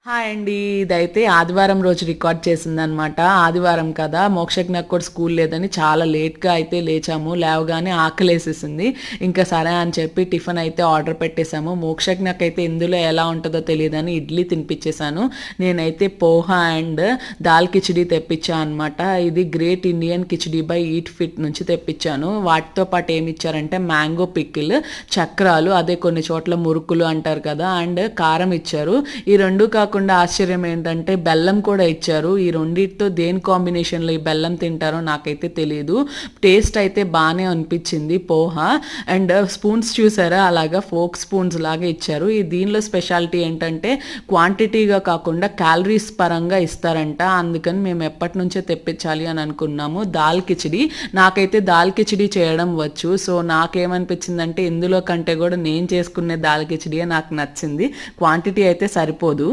Hi అండి. ఇదైతే ఆదివారం రోజు రికార్డ్ చేసిందనమాట. ఆదివారం కదా! మోక్షకి నాకు కూడా స్కూల్ లేదని చాలా లేట్‌గా అయితే లేచాము. లేవగానే ఆకలేసేసింది. ఇంకా సరే అని చెప్పి టిఫిన్ అయితే ఆర్డర్ పెట్టేసాము. మోక్షకి నాకైతే ఇందులో ఎలా ఉంటదో తెలీదని ఇడ్లీ తినిపించేసాను. నేనైతే పోహా అండ్ దాల్ కిచిడి తెప్పించా అనమాట. ఇది great Indian khichdi by eat fit నుంచి తెప్పించాను. వాటితో పాటు ఏమిచ్చారంటే మ్యాంగో పికిల్, చక్రాలు, అదే కొన్ని చోట్ల మురుకులు అంటారు కదా! అండ్ కారం ఇచ్చారు. ఈ 2 కాకుండా ఆశ్చర్యం ఏంటంటే బెల్లం కూడా ఇచ్చారు. ఈ రెండిటితో దేని కాంబినేషన్‌లో ఈ బెల్లం తింటారో నాకైతే తెలీదు. టేస్ట్ అయితే బానే అనిపించింది పోహా. అండ్ స్పూన్స్ చూసారా అలాగా ఫోక్ స్పూన్స్ లాగా ఇచ్చారు. దీనిలో స్పెషాలిటీ ఏంటంటే క్వాంటిటీగా కాకుండా క్యాలరీస్ పరంగా ఇస్తారంట. అందుకని మేము ఎప్పటినుంచో తెప్పించాలి అని అనుకున్నాము. దాల్ కిచిడి నాకైతే దాల్ కిచిడి చేయడం వచ్చు. సో నాకేమనిపించిందంటే ఇందులో కంటే కూడా నేను చేసుకునే దాల్ కిచిడియే నాకు నచ్చింది. క్వాంటిటీ అయితే సరిపోదు.